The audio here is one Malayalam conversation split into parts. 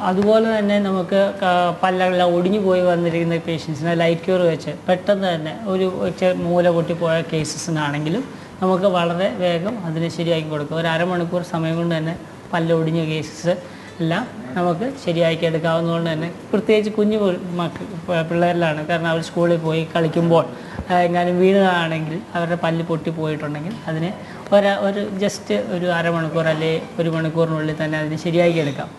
അതുപോലെ തന്നെ നമുക്ക് പല്ലെല്ലാം ഒടിഞ്ഞു പോയി വന്നിരിക്കുന്ന പേഷ്യൻസിനെ ലൈറ്റ് ക്യൂർ വെച്ച് പെട്ടെന്ന് തന്നെ ഒരു മൂല പൊട്ടിപ്പോയ കേസസിനാണെങ്കിലും നമുക്ക് വളരെ വേഗം അതിനെ ശരിയാക്കി കൊടുക്കും. ഒരു അരമണിക്കൂർ സമയം കൊണ്ട് തന്നെ പല്ല് ഒടിഞ്ഞ കേസസ് എല്ലാം നമുക്ക് ശരിയാക്കി എടുക്കാവുന്നതുകൊണ്ട് തന്നെ പ്രത്യേകിച്ച് കുഞ്ഞു പിള്ളേരിലാണ്. കാരണം അവർ സ്കൂളിൽ പോയി കളിക്കുമ്പോൾ എങ്ങാനും വീണതാണെങ്കിൽ അവരുടെ പല്ല് പൊട്ടിപ്പോയിട്ടുണ്ടെങ്കിൽ അതിനെ ജസ്റ്റ് ഒരു അരമണിക്കൂർ അല്ലെങ്കിൽ ഒരു മണിക്കൂറിനുള്ളിൽ തന്നെ അതിനെ ശരിയാക്കി എടുക്കാം.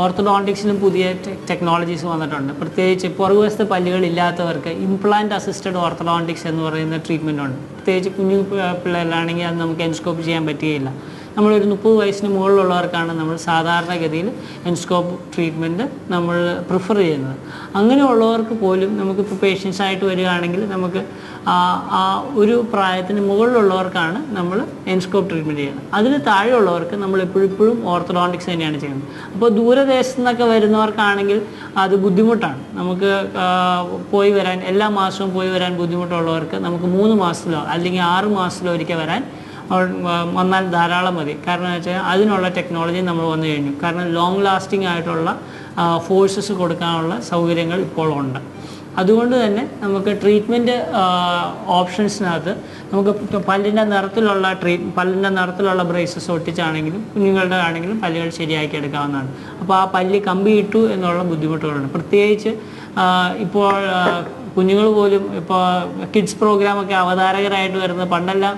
ഓർത്തോഡോണ്ടിക്സിലും പുതിയ ടെക്നോളജീസ് വന്നിട്ടുണ്ട്. പ്രത്യേകിച്ച് പുറകുവശത്തെ പല്ലുകളില്ലാത്തവർക്ക് ഇംപ്ലാന്റ് അസിസ്റ്റഡ് ഓർത്തോഡോണ്ടിക്സ് എന്ന് പറയുന്ന ട്രീറ്റ്മെൻ്റ് ഉണ്ട്. പ്രത്യേകിച്ച് കുഞ്ഞു പിള്ളേരിലാണെങ്കിൽ അത് നമുക്ക് എൻഡോസ്കോപ്പ് ചെയ്യാൻ പറ്റുകയില്ല. നമ്മളൊരു 30 വയസ്സിന് മുകളിലുള്ളവർക്കാണ് നമ്മൾ സാധാരണഗതിയിൽ എൻഡോസ്കോപ്പ് ട്രീറ്റ്മെൻറ്റ് നമ്മൾ പ്രിഫർ ചെയ്യുന്നത്. അങ്ങനെയുള്ളവർക്ക് പോലും നമുക്കിപ്പോൾ പേഷ്യൻസായിട്ട് വരികയാണെങ്കിൽ നമുക്ക് ആ ഒരു പ്രായത്തിന് മുകളിലുള്ളവർക്കാണ് നമ്മൾ എൻഡോസ്കോപ്പ് ട്രീറ്റ്മെൻറ്റ് ചെയ്യുന്നത്. അതിന് താഴെയുള്ളവർക്ക് നമ്മൾ എപ്പോഴും ഓർത്തോഡോണ്ടിക്സ് തന്നെയാണ് ചെയ്യുന്നത്. അപ്പോൾ ദൂരദേശത്തു നിന്നൊക്കെ വരുന്നവർക്കാണെങ്കിൽ അത് ബുദ്ധിമുട്ടാണ്. നമുക്ക് പോയി വരാൻ എല്ലാ മാസവും പോയി വരാൻ ബുദ്ധിമുട്ടുള്ളവർക്ക് നമുക്ക് 3 മാസത്തിലോ അല്ലെങ്കിൽ 6 മാസത്തിലോ ഒരിക്കൽ വന്നാൽ ധാരാളം മതി. കാരണം എന്ന് വെച്ചാൽ അതിനുള്ള ടെക്നോളജി നമ്മൾ വന്നു കഴിഞ്ഞു. കാരണം ലോങ് ലാസ്റ്റിംഗ് ആയിട്ടുള്ള ഫോഴ്സസ് കൊടുക്കാനുള്ള സൗകര്യങ്ങൾ ഇപ്പോൾ ഉണ്ട്. അതുകൊണ്ട് തന്നെ നമുക്ക് ട്രീറ്റ്മെൻറ്റ് ഓപ്ഷൻസിനകത്ത് നമുക്ക് പല്ലിൻ്റെ നിറത്തിലുള്ള ബ്രേസസ് ഒട്ടിച്ചാണെങ്കിലും കുഞ്ഞുങ്ങളുടെ ആണെങ്കിലും പല്ലുകൾ ശരിയാക്കി എടുക്കാവുന്നതാണ്. അപ്പോൾ ആ പല്ല് കമ്പി ഇട്ടു എന്നുള്ള ബുദ്ധിമുട്ടുകളുണ്ട്. പ്രത്യേകിച്ച് ഇപ്പോൾ കുഞ്ഞുങ്ങൾ പോലും ഇപ്പോൾ കിഡ്സ് പ്രോഗ്രാമൊക്കെ അവതാരകരായിട്ട് വരുന്നത് പണ്ടെല്ലാം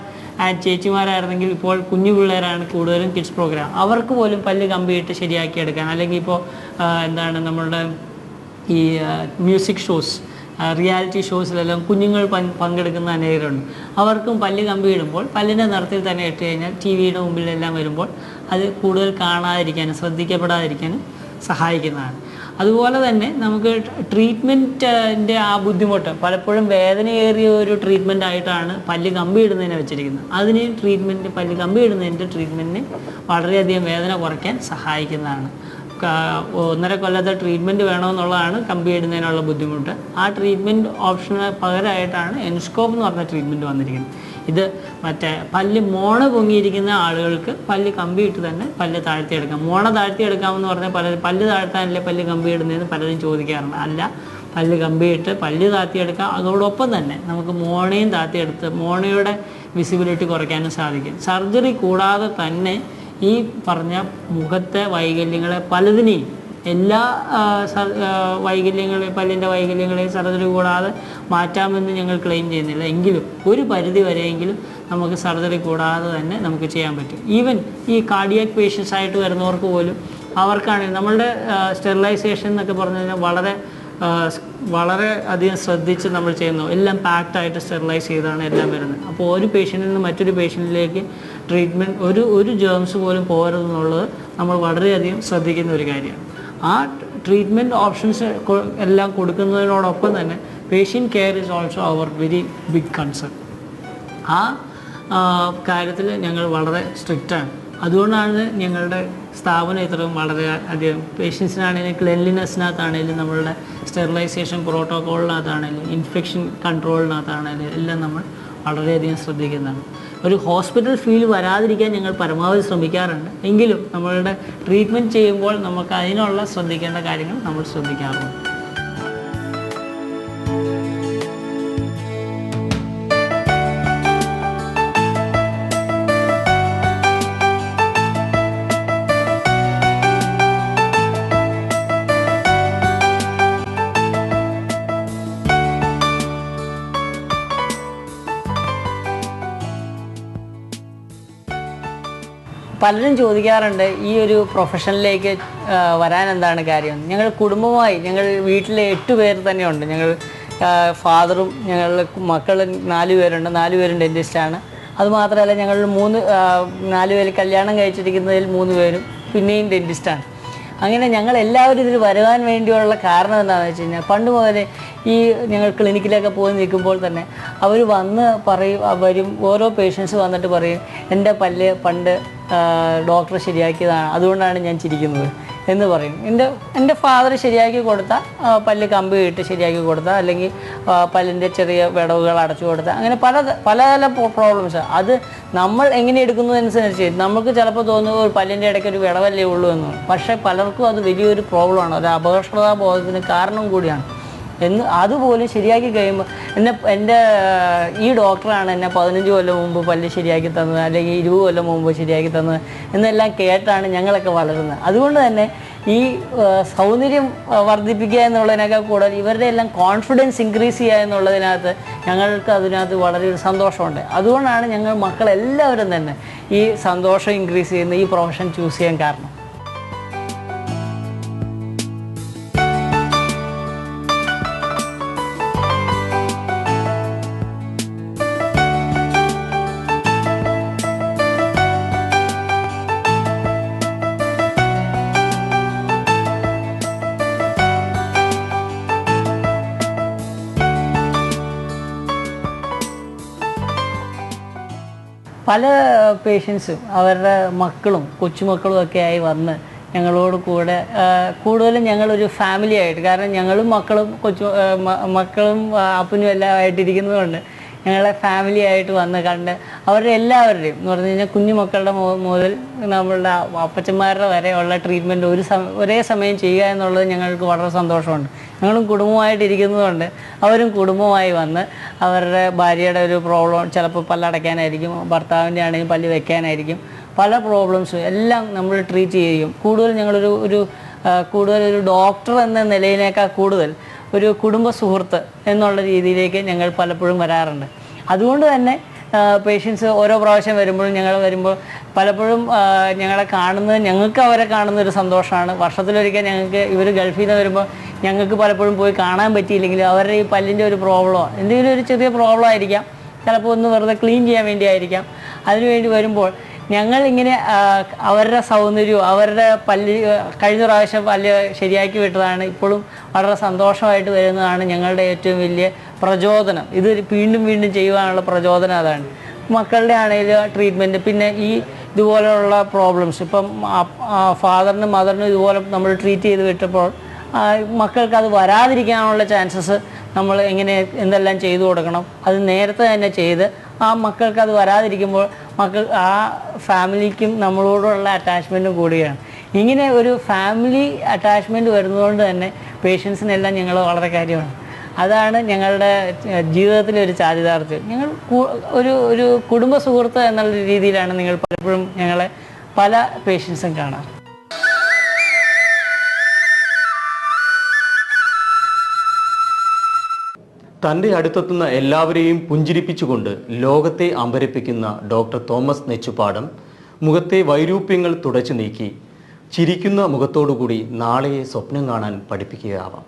ചേച്ചിമാരായിരുന്നെങ്കിൽ ഇപ്പോൾ കുഞ്ഞു പിള്ളേരാണ് കൂടുതലും കിഡ്സ് പ്രോഗ്രാം. അവർക്ക് പോലും പല്ല് കമ്പിയിട്ട് ശരിയാക്കി എടുക്കാൻ, അല്ലെങ്കിൽ ഇപ്പോൾ നമ്മളുടെ ഈ മ്യൂസിക് ഷോസ്, റിയാലിറ്റി ഷോസിലെല്ലാം കുഞ്ഞുങ്ങൾ പങ്കെടുക്കുന്ന അനേകരുണ്ട്. അവർക്കും പല്ല് കമ്പിയിടുമ്പോൾ പല്ലിൻ്റെ നിറത്തിൽ തന്നെ ഇട്ട് കഴിഞ്ഞാൽ ടി വിയുടെ മുമ്പിലെല്ലാം വരുമ്പോൾ അത് കൂടുതൽ കാണാതിരിക്കാനും ശ്രദ്ധിക്കപ്പെടാതിരിക്കാനും സഹായിക്കുന്നതാണ്. അതുപോലെ തന്നെ നമുക്ക് ട്രീറ്റ്മെൻറ്റിൻ്റെ ആ ബുദ്ധിമുട്ട് പലപ്പോഴും വേദനയേറിയ ഒരു ട്രീറ്റ്മെൻ്റ് ആയിട്ടാണ് പല്ല് കമ്പി ഇടുന്നതിനെ വെച്ചിരിക്കുന്നത്. പല്ല് കമ്പി ഇടുന്നതിൻ്റെ ട്രീറ്റ്മെൻറ്റിന് വളരെയധികം വേദന കുറയ്ക്കാൻ സഹായിക്കുന്നതാണ്. 1.5 കൊല്ലത്തെ ട്രീറ്റ്മെൻറ്റ് വേണമെന്നുള്ളതാണ് കമ്പി ഇടുന്നതിനുള്ള ബുദ്ധിമുട്ട്. ആ ട്രീറ്റ്മെൻറ്റ് ഓപ്ഷന് പകരമായിട്ടാണ് എൻഡോസ്കോപ്പ് എന്ന് പറഞ്ഞ ട്രീറ്റ്മെൻറ്റ് വന്നിരിക്കുന്നത്. ഇത് പല്ല് മോണ പൊങ്ങിയിരിക്കുന്ന ആളുകൾക്ക് പല്ല് കമ്പിയിട്ട് തന്നെ പല്ല് താഴ്ത്തിയെടുക്കാം. മോണ താഴ്ത്തിയെടുക്കാമെന്ന് പറഞ്ഞാൽ പല്ല് താഴ്ത്താനല്ലേ പല്ല് കമ്പി ഇടുന്നതെന്ന് പലരും ചോദിക്കാറുണ്ട്. അല്ല, പല്ല് കമ്പിയിട്ട് പല്ല് താഴ്ത്തിയെടുക്കാം. അതോടൊപ്പം തന്നെ നമുക്ക് മോണയും താഴ്ത്തിയെടുത്ത് മോണയുടെ വിസിബിലിറ്റി കുറയ്ക്കാനും സാധിക്കും. സർജറി കൂടാതെ തന്നെ ഈ പറഞ്ഞ മുഖത്തെ വൈകല്യങ്ങളെ പലതിനെയും എല്ലാ പല്ലിൻ്റെ വൈകല്യങ്ങളെയും സർജറി കൂടാതെ മാറ്റാമെന്ന് ഞങ്ങൾ ക്ലെയിം ചെയ്യുന്നില്ല. എങ്കിലും ഒരു പരിധി വരെയെങ്കിലും നമുക്ക് സർജറി കൂടാതെ തന്നെ നമുക്ക് ചെയ്യാൻ പറ്റും. ഈവൻ ഈ കാർഡിയാക് പേഷ്യൻസ് ആയിട്ട് വരുന്നവർക്ക് പോലും അവർക്കാണെങ്കിൽ നമ്മളുടെ സ്റ്റെറിലൈസേഷൻ എന്നൊക്കെ പറഞ്ഞു കഴിഞ്ഞാൽ വളരെ അധികം ശ്രദ്ധിച്ച് നമ്മൾ ചെയ്യുന്നു. എല്ലാം പാക്ഡായിട്ട് സ്റ്റെറിലൈസ് ചെയ്താണ് എല്ലാം വരുന്നത്. അപ്പോൾ ഒരു പേഷ്യൻറ്റിൽ നിന്ന് മറ്റൊരു പേഷ്യൻറ്റിലേക്ക് ട്രീറ്റ്മെൻറ്റ് ഒരു ജേംസ് പോലും പോകരുതെന്നുള്ളത് നമ്മൾ വളരെയധികം ശ്രദ്ധിക്കുന്ന ഒരു കാര്യമാണ്. ആ ട്രീറ്റ്മെൻറ്റ് ഓപ്ഷൻസ് എല്ലാം കൊടുക്കുന്നതിനോടൊപ്പം തന്നെ patient care is also our very big concern. ആ കാര്യത്തിൽ ഞങ്ങൾ വളരെ സ്ട്രിക്റ്റാണ്. അതുകൊണ്ടാണ് ഞങ്ങളുടെ സ്ഥാപനം ഇത്രയും വളരെ അധികം പേഷ്യൻസിനാണെങ്കിലും ക്ലെൻലിനെസ്സിനകത്താണെങ്കിലും നമ്മളുടെ സ്റ്റെറിലൈസേഷൻ പ്രോട്ടോക്കോളിനകത്താണെങ്കിലും ഇൻഫെക്ഷൻ കൺട്രോളിനകത്താണെങ്കിലും എല്ലാം നമ്മൾ വളരെയധികം ശ്രദ്ധിക്കുന്നതാണ്. ഒരു ഹോസ്പിറ്റൽ ഫീൽ വരാതിരിക്കാൻ ഞങ്ങൾ പരമാവധി ശ്രമിക്കാറുണ്ട്. എങ്കിലും നമ്മളുടെ ട്രീറ്റ്മെൻറ്റ് ചെയ്യുമ്പോൾ നമുക്ക് അതിനുള്ള ശ്രദ്ധിക്കേണ്ട കാര്യങ്ങൾ നമ്മൾ ശ്രദ്ധിക്കാറുണ്ട്. പലരും ചോദിക്കാറുണ്ട് ഈ ഒരു പ്രൊഫഷനിലേക്ക് വരാൻ എന്താണ് കാര്യം. ഞങ്ങൾ കുടുംബമായി വീട്ടിലെ 8 പേർ തന്നെയുണ്ട്. ഞങ്ങൾ ഫാദറും ഞങ്ങളുടെ മക്കൾ 4 പേരുണ്ട്. 4 പേരും ഡെൻറ്റിസ്റ്റാണ്. അതുമാത്രമല്ല ഞങ്ങൾ 4 പേര് കല്യാണം കഴിച്ചിരിക്കുന്നതിൽ 3 പേരും പിന്നെയും ഡെൻറ്റിസ്റ്റാണ്. അങ്ങനെ ഞങ്ങൾ എല്ലാവരും ഇതിൽ വരുവാൻ വേണ്ടിയുള്ള കാരണം എന്താണെന്ന് വെച്ച് കഴിഞ്ഞാൽ പണ്ട് മുതലേ ഈ ഞങ്ങൾ ക്ലിനിക്കിലൊക്കെ പോയി നിൽക്കുമ്പോൾ തന്നെ അവർ വന്ന് പറയും, വരും, ഓരോ പേഷ്യൻസ് വന്നിട്ട് പറയും എൻ്റെ പല്ല് പണ്ട് ഡോക്ടർ ശരിയാക്കിയതാണ്, അതുകൊണ്ടാണ് ഞാൻ ചിരിക്കുന്നത് എന്ന് പറയും. എൻ്റെ ഫാദർ ശരിയാക്കി കൊടുത്ത പല്ല് കമ്പി ഇട്ട് ശരിയാക്കി കൊടുത്ത, അല്ലെങ്കിൽ പല്ലിൻ്റെ ചെറിയ വിടവുകൾ അടച്ചു കൊടുത്ത, അങ്ങനെ പല പ്രോബ്ലംസ്. അത് നമ്മൾ എങ്ങനെ എടുക്കുന്നതനുസരിച്ച് നമുക്ക് ചിലപ്പോൾ തോന്നുന്നു ഒരു പല്ലിൻ്റെ ഇടയ്ക്ക് ഒരു വിടവല്ലേ ഉള്ളൂ എന്ന്. പക്ഷേ പലർക്കും അത് വലിയൊരു പ്രോബ്ലമാണ്, ഒരു അപകർഷതാബോധത്തിന് കാരണം കൂടിയാണ്. അതുപോലും ശരിയാക്കി കഴിയുമ്പോൾ എൻ്റെ ഈ ഡോക്ടറാണ് എന്നെ 15 കൊല്ലം മുമ്പ് പല്ല് ശരിയാക്കി തന്നത്, അല്ലെങ്കിൽ 20 കൊല്ലം മുമ്പ് ശരിയാക്കി തന്നത് എന്നെല്ലാം കേട്ടാണ് ഞങ്ങളൊക്കെ വളരുന്നത്. അതുകൊണ്ട് തന്നെ ഈ സൗന്ദര്യം വർദ്ധിപ്പിക്കുക എന്നുള്ളതിനേക്കാൾ കൂടുതൽ ഇവരുടെ എല്ലാം കോൺഫിഡൻസ് ഇൻക്രീസ് ചെയ്യുക എന്നുള്ളതിനകത്ത് ഞങ്ങൾക്ക് അതിനകത്ത് വളരെ ഒരു സന്തോഷമുണ്ട്. അതുകൊണ്ടാണ് ഞങ്ങൾ മക്കളെല്ലാവരും തന്നെ ഈ സന്തോഷം ഇൻക്രീസ് ചെയ്യുന്ന ഈ പ്രൊഫഷൻ ചൂസ് ചെയ്യാൻ കാരണം. പല പേഷ്യൻസും അവരുടെ മക്കളും കൊച്ചുമക്കളും ഒക്കെ ആയി വന്ന് ഞങ്ങളോട് കൂടെ കൂടുതലും ഞങ്ങളൊരു ഫാമിലി ആയിട്ട്, കാരണം ഞങ്ങളും മക്കളും മക്കളും അപ്പനും എല്ലാം ആയിട്ടിരിക്കുന്നതുകൊണ്ട് ഞങ്ങളെ ഫാമിലി ആയിട്ട് വന്ന് കണ്ട് അവരുടെ എല്ലാവരുടെയും എന്ന് പറഞ്ഞു കഴിഞ്ഞാൽ കുഞ്ഞു മക്കളുടെ മുതൽ നമ്മളുടെ അപ്പച്ചന്മാരുടെ വരെ ഉള്ള ട്രീറ്റ്മെൻറ്റ് ഒരേ സമയം ചെയ്യുക എന്നുള്ളത് ഞങ്ങൾക്ക് വളരെ സന്തോഷമുണ്ട്. ഞങ്ങളും കുടുംബമായിട്ടിരിക്കുന്നതുകൊണ്ട് അവരും കുടുംബമായി വന്ന് അവരുടെ ഭാര്യയുടെ ഒരു പ്രോബ്ലം ചിലപ്പോൾ പല്ലടയ്ക്കാനായിരിക്കും, ഭർത്താവിൻ്റെ ആണെങ്കിലും പല്ല് വെക്കാനായിരിക്കും, പല പ്രോബ്ലംസും എല്ലാം നമ്മൾ ട്രീറ്റ് ചെയ്യും. കൂടുതൽ ഞങ്ങളൊരു കൂടുതലൊരു ഡോക്ടർ എന്ന നിലയിനേക്കാൾ കൂടുതൽ ഒരു കുടുംബ സുഹൃത്ത് എന്നുള്ള രീതിയിലേക്ക് ഞങ്ങൾ പലപ്പോഴും വരാറുണ്ട്. അതുകൊണ്ട് തന്നെ പേഷ്യൻസ് ഓരോ പ്രാവശ്യം വരുമ്പോഴും ഞങ്ങൾ വരുമ്പോൾ പലപ്പോഴും ഞങ്ങളെ കാണുന്നത്, ഞങ്ങൾക്ക് അവരെ കാണുന്ന ഒരു സന്തോഷമാണ്. വർഷത്തിലൊരിക്കൽ ഞങ്ങൾക്ക് ഇവർ ഗൾഫിൽ നിന്ന് വരുമ്പോൾ ഞങ്ങൾക്ക് പലപ്പോഴും പോയി കാണാൻ പറ്റിയില്ലെങ്കിലും അവരുടെ ഈ പല്ലിൻ്റെ ഒരു പ്രോബ്ലമോ എന്തെങ്കിലും ഒരു ചെറിയ പ്രോബ്ലം ആയിരിക്കാം, ചിലപ്പോൾ ഒന്ന് വെറുതെ ക്ലീൻ ചെയ്യാൻ വേണ്ടിയായിരിക്കാം, അതിനുവേണ്ടി വരുമ്പോൾ ഞങ്ങളിങ്ങനെ അവരുടെ സൗന്ദര്യവും അവരുടെ പല്ല് കഴിഞ്ഞ പ്രാവശ്യം പല്ല് ശരിയാക്കി വിട്ടതാണ് ഇപ്പോഴും വളരെ സന്തോഷമായിട്ട് വരുന്നതാണ് ഞങ്ങളുടെ ഏറ്റവും വലിയ പ്രചോദനം. ഇത് വീണ്ടും വീണ്ടും ചെയ്യുവാനുള്ള പ്രചോദനം അതാണ്. മക്കളുടെ ആണെങ്കിലും ട്രീറ്റ്മെൻറ്റ്, പിന്നെ ഇതുപോലെയുള്ള പ്രോബ്ലംസ് ഇപ്പം ഫാദറിനും മദറിനും ഇതുപോലെ നമ്മൾ ട്രീറ്റ് ചെയ്ത് വിട്ടപ്പോൾ മക്കൾക്ക് അത് വരാതിരിക്കാനുള്ള ചാൻസസ് നമ്മൾ എന്തെല്ലാം ചെയ്തു കൊടുക്കണം, അത് നേരത്തെ തന്നെ ചെയ്ത് ആ മക്കൾക്ക് അത് വരാതിരിക്കുമ്പോൾ ആ ഫാമിലിക്കും നമ്മളോടുള്ള അറ്റാച്ച്മെൻറ്റും കൂടിയാണ്. ഇങ്ങനെ ഒരു ഫാമിലി അറ്റാച്ച്മെൻറ്റ് വരുന്നതുകൊണ്ട് തന്നെ പേഷ്യൻസിനെല്ലാം ഞങ്ങൾ വളരെ കാര്യമാണ്. അതാണ് ഞങ്ങളുടെ ജീവിതത്തിലെ ഒരു ചാരിതാർത്ഥ്യം. ഞങ്ങൾ ഒരു കുടുംബ സുഹൃത്ത് എന്നുള്ള രീതിയിലാണ് നിങ്ങൾ പലപ്പോഴും ഞങ്ങളെ പല പേഷ്യൻസും കാണാറ്. തൻ്റെ അടുത്തെത്തുന്ന എല്ലാവരെയും പുഞ്ചിരിപ്പിച്ചുകൊണ്ട് ലോകത്തെ അമ്പരപ്പിക്കുന്ന ഡോക്ടർ തോമസ് നെച്ചുപാടം മുഖത്തെ വൈരൂപ്യങ്ങൾ തുടച്ചു നീക്കി ചിരിക്കുന്ന മുഖത്തോടുകൂടി നാളെയെ സ്വപ്നം കാണാൻ പഠിപ്പിക്കുകയാവാം.